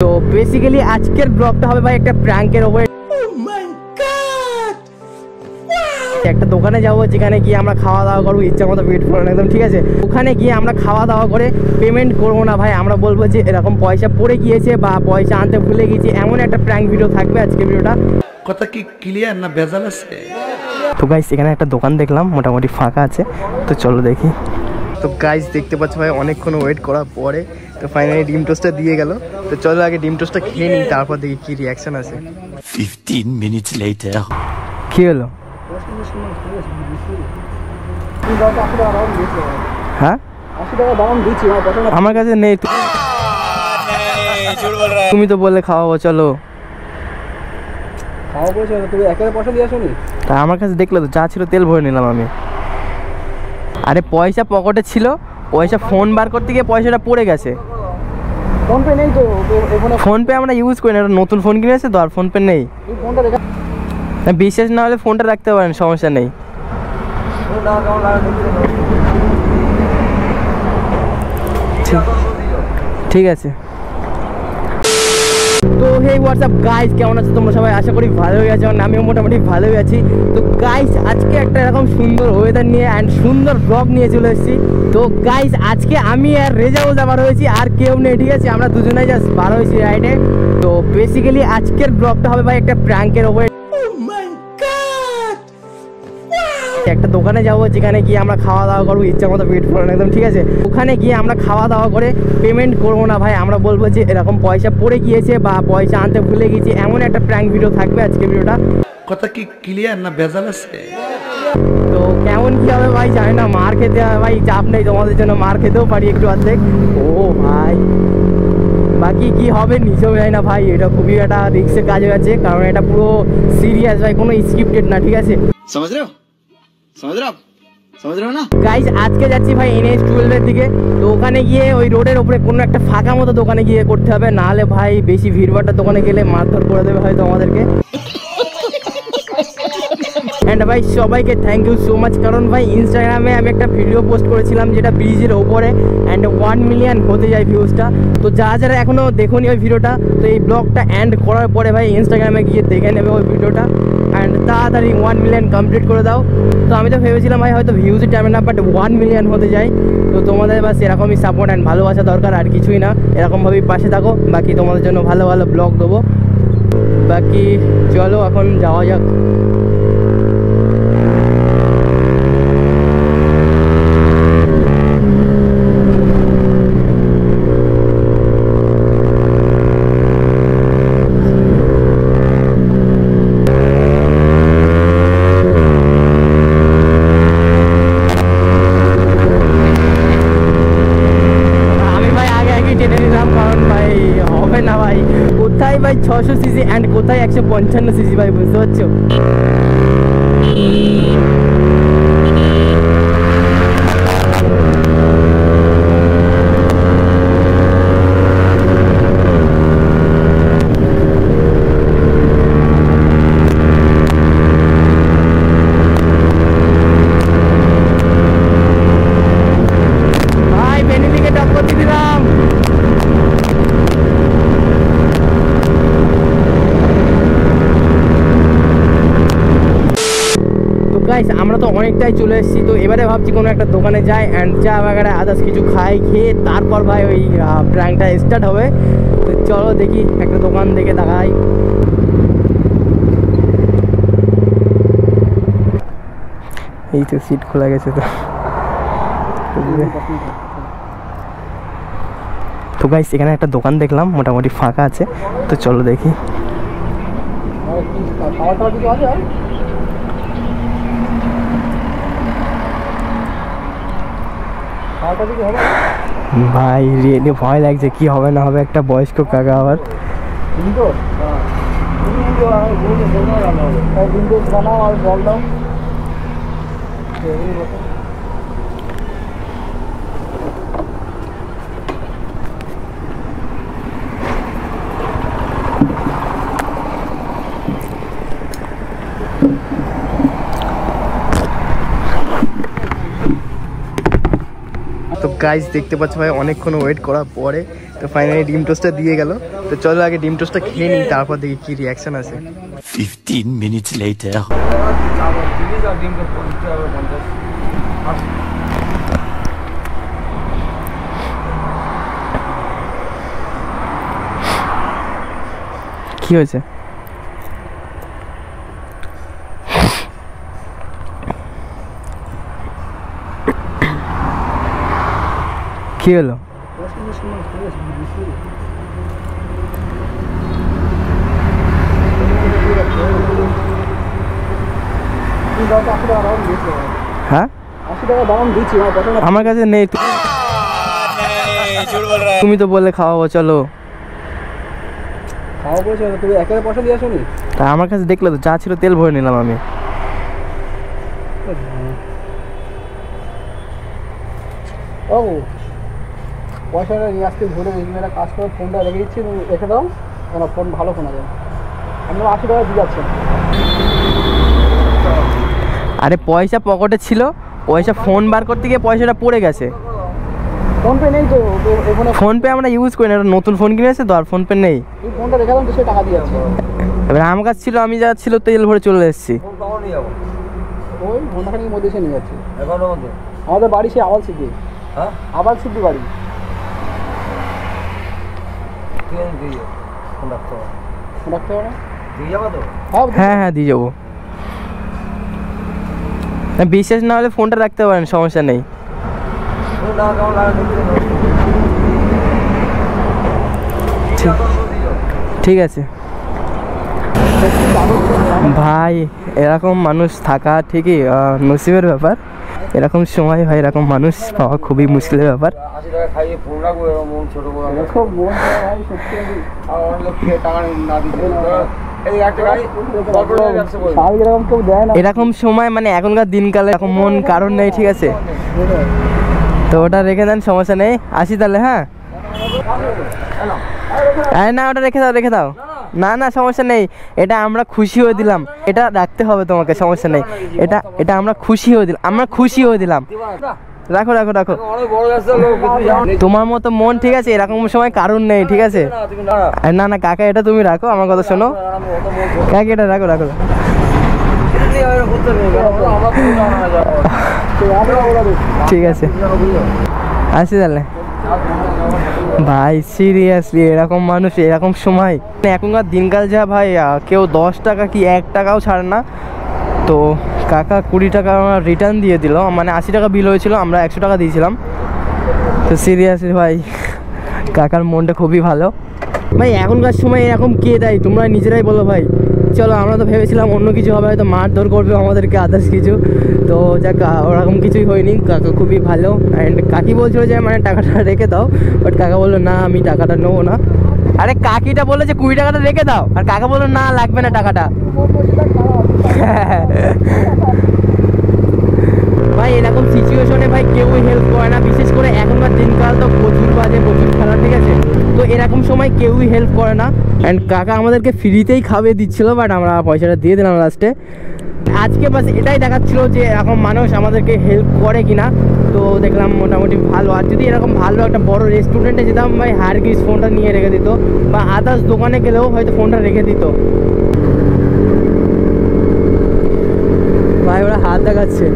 তো বেসিক্যালি আজকের ব্লগটা হবে ভাই একটা প্র্যাঙ্কের ওপরে। একটা দোকানে যাবো যেখানে গিয়ে আমরা খাওয়া দাওয়া করবো ইচ্ছা মতো পেট ভরানো একদম, ঠিক আছে। ওখানে গিয়ে আমরা খাওয়া দাওয়া করে পেমেন্ট করবো না ভাই, আমরা বলবো যে এরকম পয়সা পড়ে গিয়েছে বা পয়সা আনতে ভুলে গেছি, এমন একটা প্র্যাঙ্ক ভিডিও থাকবে আজকে ভিডিওটা। কথা কি ক্লিয়ার না ভেজাল আছে? তো গাইস এখানে একটা দোকান দেখলাম মোটামুটি ফাঁকা আছে, তো চলো দেখি। তো গাইস দেখতে পাচ্ছ ভাই অনেকক্ষণ ওয়েট করার পরে তো ফাইনালি ডিম টোস্টটা দিয়ে গেল। তো চলো আগে ডিম টোস্টটা খেয়ে নিই, তারপর দেখি কি রিয়াকশন আছে। 15 minutes later কি হলো? হ্যাঁ আমার কাছে নেই, তুমি তো বললে খাওয়াবো, চলো তা আমার কাছে দেখলে তো যা ছিল তেল ভরে নিলাম আমি। আরে পয়সা পকেটে ছিল, পয়সা ফোন বার করতে গিয়ে পয়সাটা পড়ে গেছে। ফোনপে নেই তো, ফোনপে আমরা ইউজ করি না, নতুন ফোন কিনেছে তো আর ফোনপে নেই। বিশ্বাস না হলে ফোনটা রাখতে পারেন, সমস্যা নেই। ঠিক আছে। তো হে হোয়াটসঅ্যাপ গাইস, কেমন আছো তোমরা সবাই? আশা করি ভালোই আছো, আমিও মোটামুটি ভালোই আছি। তো গাইস আজকে একটা এরকম সুন্দর ওয়েদার নিয়ে অ্যান্ড সুন্দর ব্লগ নিয়ে চলে এসেছি। তো গাইস আজকে আমি আর রেজাউল যাবার হয়েছি, আর কেউ নেই, ঠিক আছে। আমরা দুজনেই জাস্ট বার হয়েছি রাইডে। তো বেসিক্যালি আজকের ব্লগটা হবে ভাই একটা প্র্যাঙ্কের ওপরে। একটা দোকানে যাবো যেখানে গিয়ে আমরা খাওয়া দাওয়া করবো ইচ্ছা মতো পেট ভরানো একদম, ঠিক আছে। ওখানে গিয়ে আমরা খাওয়া দাওয়া করে পেমেন্ট করবো না ভাই, আমরা বলবো যে এরকম পয়সা পড়ে গিয়েছে বা পয়সা আনতে ভুলে গেছি, এমন একটা প্র্যাঙ্ক ভিডিও থাকবে আজকে ভিডিওটা। কথা কি ক্লিয়ার না ভেজাল আছে? তো কেমন কি হবে ভাই জানি না, মার খেতে হবে ভাই, চাপ নেই, তোমাদের জন্য মার খেতেও পারি একটু অর্ধেক। ও ভাই বাকি কি হবে নিজেও জানি না ভাই, এটা খুবই একটা রিস্কের কাজ হয়ে গেছে, কারণ এটা পুরো সিরিয়াস ভাই, কোনো স্ক্রিপ্টেড না, ঠিক আছে। গাইস আজকে যাচ্ছি ভাই NH-12 এর দিকে। তো ওখানে গিয়ে ওই রোডের উপরে কোনো একটা ফাঁকা মতো দোকানে গিয়ে করতে হবে, নাহলে ভাই বেশি ভিড়ভাড়টা দোকানে গেলে মারধর করে দেবে হয়তো আমাদেরকে। অ্যান্ড ভাই সবাইকে থ্যাংক ইউ সো মাচ, কারণ ভাই ইনস্টাগ্রামে আমি একটা ভিডিও পোস্ট করেছিলাম যেটা ব্রিজের ওপরে, অ্যান্ড 1 মিলিয়ন হতে যায় ভিউজটা। তো যারা এখনও দেখোনি ওই ভিডিওটা, তো এই ব্লগটা এন্ড করার পরে ভাই ইনস্টাগ্রামে গিয়ে দেখে নেবে ওই ভিডিওটা, অ্যান্ড তাড়াতাড়ি 1 মিলিয়ন কমপ্লিট করে দাও। তো আমি তো ভেবেছিলাম ভাই হয়তো ভিউজের টাইমে না, বাট 1 মিলিয়ন হতে যায়। তো তোমাদের বাস এরকমই সাপোর্ট অ্যান্ড ভালোবাসা দরকার, আর কিছুই না। এরকমভাবেই পাশে থাকো, বাকি তোমাদের জন্য ভালো ভালো ব্লগ দেবো। বাকি চলো এখন যাওয়া যাক। কোথায় ভাই 600 সিসি অ্যান্ড কোথায় 155 সিসি ভাই, বুঝতে পারছো? ভাই বেনিফিকে টক্কর দিয়ে দিলাম। আমরা তো অনেকটাই চলে এসেছি, তো এবারে ভাবছি কোনো একটা দোকানে যাই অ্যান্ড চা বাগারে আদার্স কিছু খাই, খেয়ে তারপর ভাই ওই প্র্যাঙ্কটা স্টার্ট হবে। তো চলো দেখি একটা দোকান দেখে দেখাই। এই তো সিট খোলা গেছে। তো গাইস এখানে একটা দোকান দেখলাম মোটামুটি ফাঁকা আছে, তো চলো দেখি। ভাই রিয়েলি ভয় লাগছে, কি হবে না হবে, একটা বয়স্ক কাকা আবার। তো গাইস দেখতে পাচ্ছ ভাই অনেকক্ষণ ওয়েট করার পরে তো ফাইনালি ডিম টোস্টটা দিয়ে গেল। তো চলো আগে ডিম টোস্টটা খেয়ে নিই, তারপর দেখি কি রিয়াকশন আছে। 15 minutes later. কি হয়েছে? কি হলো? হ্যাঁ, 80 টাকা দাম দিচ্ছি, আমার কাছে নেই। তুমি তো বললে খাওয়াবো, চলো খাওয়াবো। তুমি একেবারে পয়সা দিয়ে আসোনি? তা আমার কাছে দেখলে তো যা ছিল তেল ভরে নিলাম আমি। ও পয়সাটা নিয়ে আসতে ভুলে গেছি, একটা কাজ করে ফোনটা রেখে দিচ্ছি, তুমি রেখে দাও, আমার ফোন ভালো ফোন আছে। আমরা 80 টাকা দিয়ে যাচ্ছেন। আরে পয়সা পকেটে ছিল, পয়সা ফোন বার করতে গিয়ে পয়সাটা পড়ে গেছে। ফোনপে নেই তো এখানে, ফোনপে আমরা ইউজ করি না, একটা নতুন ফোন কিনেছে তো, আর ফোনপে নেই। এই ফোনটা রেখে দাও, সে টাকা দিয়ে যাচ্ছে। এবার আমার কাছে ছিল, আমি যা ছিল তেল ভরে চলে এসেছি। ওই ঘন্টাখানির মধ্যে এসে নিয়ে যাচ্ছি। আমাদের বাড়ি সে আওয়াল সিদ্ধি। হ্যাঁ, আওয়াল সিদ্ধি বাড়ি। হ্যাঁ হ্যাঁ দিয়ে যাবো। বিশেষ না হলে ফোনটা রাখতে পারেন, সমস্যা নেই। ঠিক আছে ভাই, এরকম মানুষ থাকা ঠিকই নসিবের ব্যাপার। এরকম সময় ভাই এরকম মানুষ পাওয়া খুবই মুশকিলের ব্যাপার। এরকম সময় মানে এখনকার দিনকালে এরকম মন কারণ নেই, ঠিক আছে? তো ওটা রেখে দেন, সমস্যা নেই। আসি তাহলে। হ্যাঁ, আরে না, ওটা রেখে দাও, রেখে দাও। না না সমস্যা নেই, এটা আমরা খুশি হয়ে দিলাম, এটা রাখতে হবে তোমাকে, সমস্যা নেই। এটা এটা আমরা খুশি হয়ে দিলাম, আমরা খুশি হয়ে দিলাম। রাখো রাখো রাখো, তোমার মতো মন, ঠিক আছে? এরকম সময় কারণ নেই, ঠিক আছে? না না কাকা, এটা তুমি রাখো, আমার কথা শোনো কাকা, এটা রাখো রাখো। ঠিক আছে, আসি তাহলে। ভাই সিরিয়াসলি এরকম মানুষ এরকম সময়, এখনকার দিনকাল যা ভাই, কেউ 10 টাকা কি 1 টাকাও ছাড়ে না। তো কাকা 20 টাকা আমার রিটার্ন দিয়ে দিল, মানে 80 টাকা বিল হয়েছিল, আমরা 100 টাকা দিয়েছিলাম। তো সিরিয়াসলি ভাই কাকার মনটা খুবই ভালো ভাই। এখনকার সময় এরকম কে দেয়, তোমরা নিজেরাই বলো ভাই। চলো, আমরা তো ভেবেছিলাম অন্য কিছু হবে, হয়তো মারধর করবে আমাদেরকে, আদার্স কিছু। তো যাক, ওরকম কিছুই হয়নি, কাকা খুবই ভালো। অ্যান্ড কাকি বলছিল যে মানে টাকাটা রেখে দাও, বাট কাকা বললো না, আমি টাকাটা নেবো না। আরে কাকিটা বললো যে 20 টাকাটা রেখে দাও, আর কাকা বললো না, লাগবে না টাকাটা। ভাই এরকম সিচুয়েশনে ভাই কেউই হেল্প করে না, বিশেষ করে এখনকার দিনকাল তো প্রচুর বাজে, প্রচুর খারাপ, ঠিক আছে? তো এরকম সময় কেউই হেল্প করে না। অ্যান্ড কাকা আমাদেরকে ফ্রিতেই খাওয়িয়ে দিচ্ছিলো, বাট আমরা পয়সাটা দিয়ে দিলাম লাস্টে। আজকে বাস এটাই দেখাচ্ছিলো যে এরকম মানুষ আমাদেরকে হেল্প করে কিনা। তো দেখলাম মোটামুটি ভালো। আর যদি এরকম ভালো একটা বড় রেস্টুরেন্টে যেতাম ভাই, হারগিস ফোনটা নিয়ে রেখে দিত, বা আদার্স দোকানে গেলেও হয়তো ফোনটা রেখে দিত। ভাই ওরা হাত দেখাচ্ছে।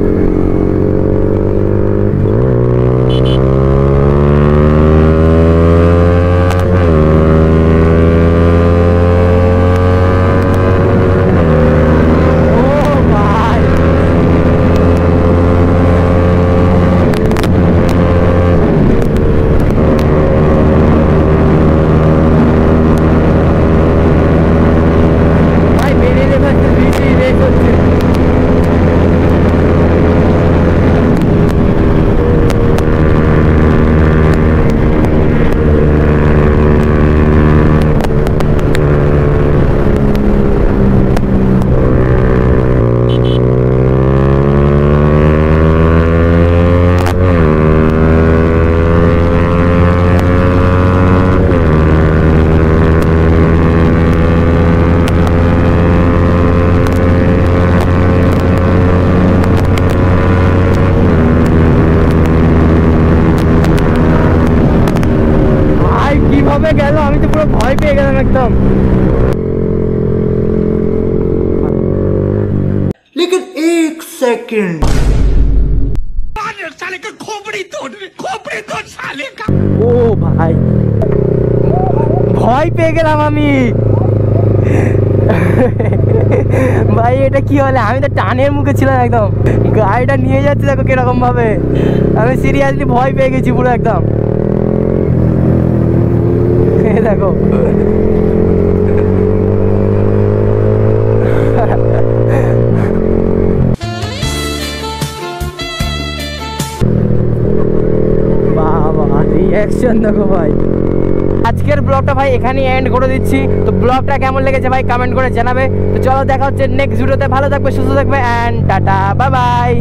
একদম। लेकिन एक सेकंड ও ভাই ভয় পেয়ে গেলাম আমি ভাই এটা কি হলে, আমি তো টানের মুখে ছিলাম একদম, গাড়িটা নিয়ে যাচ্ছে দেখো কিরকম ভাবে, আমি সিরিয়াসলি ভয় পেয়ে গেছি পুরো একদম। দেখো বাবা রিঅ্যাকশন দেখো ভাই। আজকের ব্লগটা ভাই এখানেই এন্ড করে দিচ্ছি। তো ব্লগটা কেমন লেগেছে ভাই কমেন্ট করে জানাবে। তো চলো দেখা হচ্ছে নেক্সট ভিডিওতে, ভালো থাকবে সুস্থ থাকবে এন্ড টাটা বাই বাই।